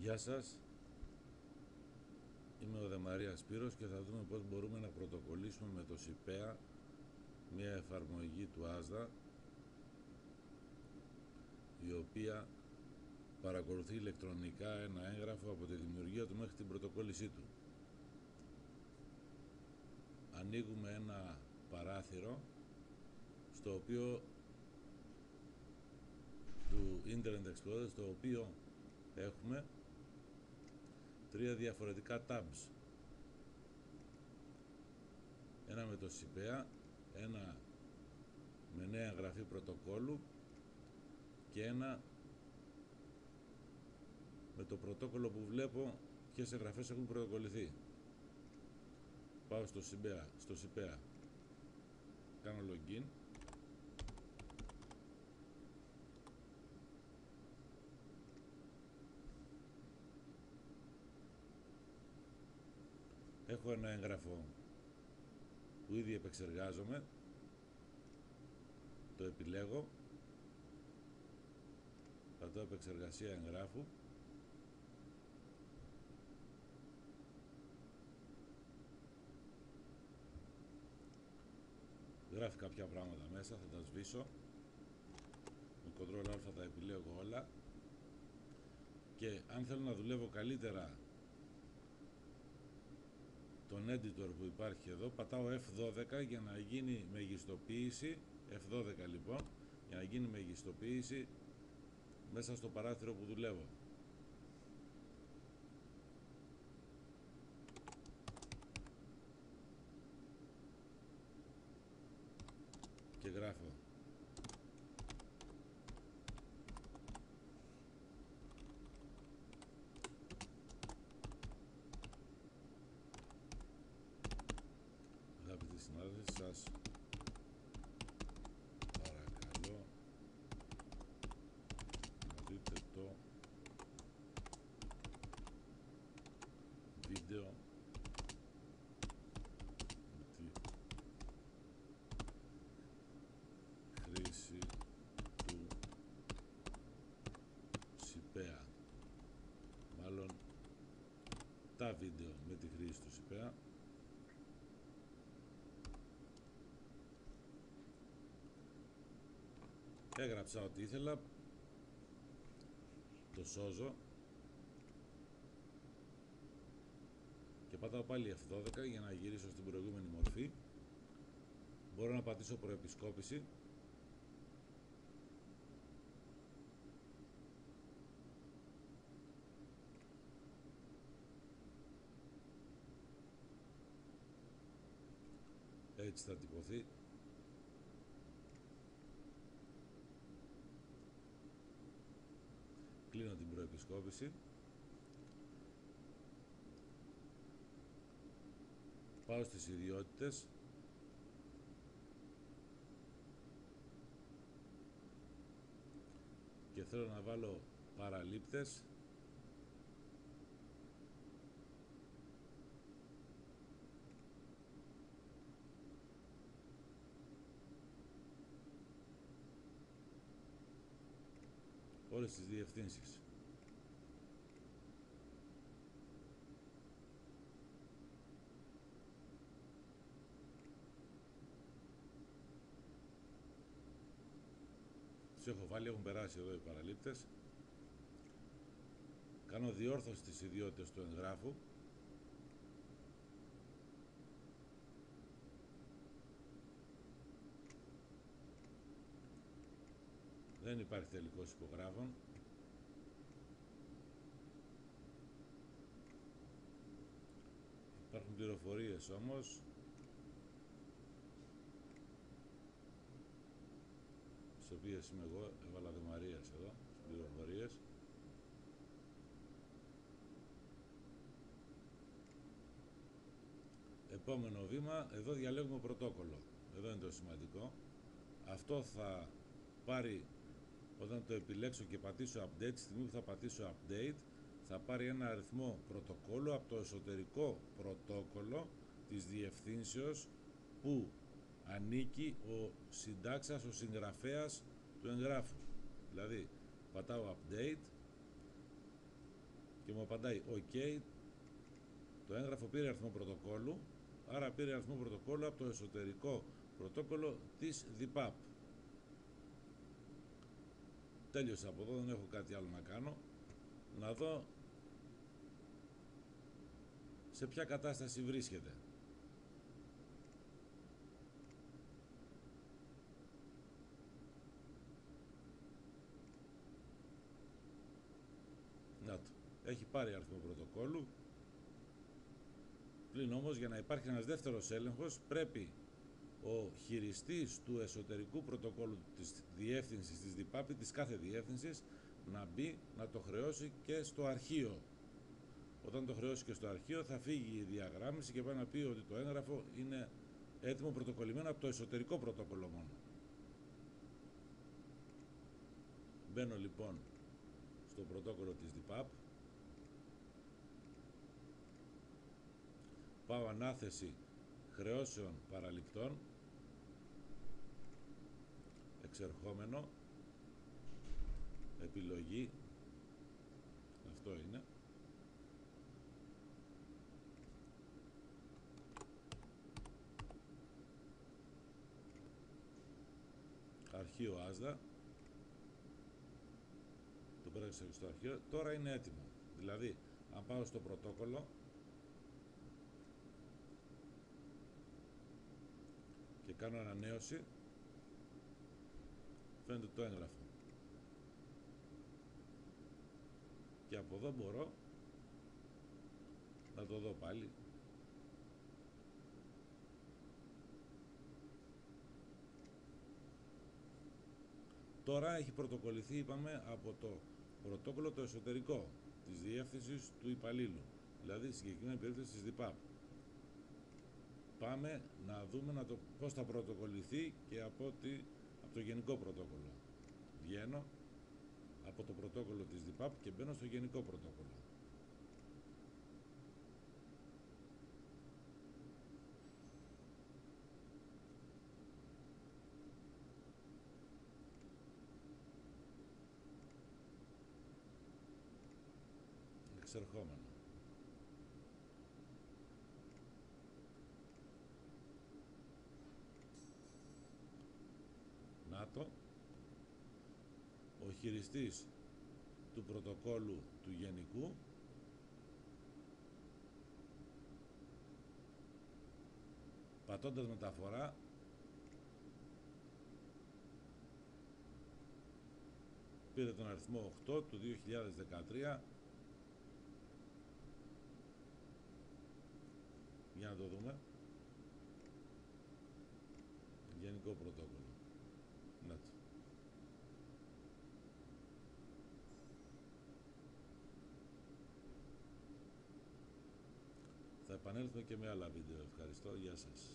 Γεια σας, είμαι ο Δεμαρίας Σπύρος και θα δούμε πώς μπορούμε να πρωτοκολλήσουμε με το ΣΥΠΕΑ, μια εφαρμογή του Asda, η οποία παρακολουθεί ηλεκτρονικά ένα έγγραφο από τη δημιουργία του μέχρι την πρωτοκόλλησή του. Ανοίγουμε ένα παράθυρο στο οποίο του Internet Explorer, στο οποίο έχουμε τρία διαφορετικά tabs. Ένα με το ΣΥΠΕΑ, ένα με νέα εγγραφή πρωτοκόλλου και ένα με το πρωτόκολλο που βλέπω ποιες εγγραφές έχουν πρωτοκολληθεί. Πάω στο ΣΥΠΕΑ, κάνω login. Έχω ένα έγγραφο που ήδη επεξεργάζομαι, το επιλέγω, πατάω επεξεργασία εγγράφου, γράφει κάποια πράγματα μέσα, θα τα σβήσω, με Ctrl Α τα επιλέγω όλα και αν θέλω να δουλεύω καλύτερα τον editor που υπάρχει εδώ, πατάω F12 για να γίνει μεγιστοποίηση, F12 λοιπόν, για να γίνει μεγιστοποίηση μέσα στο παράθυρο που δουλεύω. Και γράφω αγαπητοί συνάδελφοι, σας παρακαλώ να δείτε το βίντεο με τη χρήση του ΣΥΠΕΑ, μάλλον τα βίντεο με τη χρήση του ΣΥΠΕΑ. Έγραψα ό,τι ήθελα, το σώζω και πατάω πάλι F12 για να γυρίσω στην προηγούμενη μορφή. Μπορώ να πατήσω προεπισκόπηση. Έτσι θα τυπωθεί. Κλείνω την προεπισκόπηση. Πάω στις ιδιότητες. Και θέλω να βάλω παραλήπτες. Όλες τις διευθύνσεις. Τους έχω βάλει, έχουν περάσει εδώ οι παραλήπτες. Κάνω διόρθωση στις ιδιότητες του εγγράφου. Δεν υπάρχει τελικός υπογράφων. Υπάρχουν πληροφορίες όμως. Στις οποίες είμαι εγώ, έβαλα Δεμαρίας εδώ, στις πληροφορίες. Επόμενο βήμα, εδώ διαλέγουμε πρωτόκολλο. Εδώ είναι το σημαντικό. Αυτό θα πάρει, όταν το επιλέξω και πατήσω update, τη στιγμή που θα πατήσω update, θα πάρει ένα αριθμό πρωτοκόλλου από το εσωτερικό πρωτόκολλο της διευθύνσεως που ανήκει ο συντάξας, ο συγγραφέας του εγγράφου. Δηλαδή, πατάω update και μου απαντάει OK, το έγγραφο πήρε αριθμό πρωτοκόλλου, άρα πήρε αριθμό πρωτοκόλλου από το εσωτερικό πρωτόκολλο της DPAP. Τέλειωσα από εδώ, δεν έχω κάτι άλλο να κάνω. Να δω σε ποια κατάσταση βρίσκεται. Να το. Έχει πάρει αριθμό πρωτοκόλλου. Πλην όμως, για να υπάρχει ένας δεύτερος έλεγχος, πρέπει ο χειριστής του εσωτερικού πρωτοκόλλου της διεύθυνσης της DPAP, της κάθε διεύθυνσης, να μπει, να το χρεώσει και στο αρχείο. Όταν το χρεώσει και στο αρχείο, θα φύγει η διαγράμμιση και πάει να πει ότι το έγγραφο είναι έτοιμο πρωτοκολλημένο από το εσωτερικό πρωτόκολλο μόνο. Μπαίνω λοιπόν στο πρωτόκολλο της DPAP, πάω ανάθεση χρεώσεων παραληπτών, εξερχόμενο, επιλογή, αυτό είναι, αρχείο ASDA, το πέραξα στο αρχείο, τώρα είναι έτοιμο. Δηλαδή, αν πάω στο πρωτόκολλο και κάνω ανανέωση, φαίνεται το έγγραφο. Και από εδώ μπορώ να το δω πάλι. Τώρα έχει πρωτοκολληθεί, είπαμε, από το πρωτόκολλο το εσωτερικό της διεύθυνσης του υπαλλήλου, δηλαδή στη συγκεκριμένη περίπτωση της DPAP. Πάμε να δούμε πώς θα πρωτοκολληθεί και από το γενικό πρωτόκολλο. Βγαίνω από το πρωτόκολλο της DPAP και μπαίνω στο γενικό πρωτόκολλο. Εξερχόμενο. Να το. Ο χειριστής του πρωτοκόλλου του γενικού πατώντας μεταφορά πήρε τον αριθμό 8 του 2013. Για να το δούμε. Γενικό πρωτόκολλο. Να το. Θα επανέλθουμε και με άλλα βίντεο. Ευχαριστώ. Γεια σας.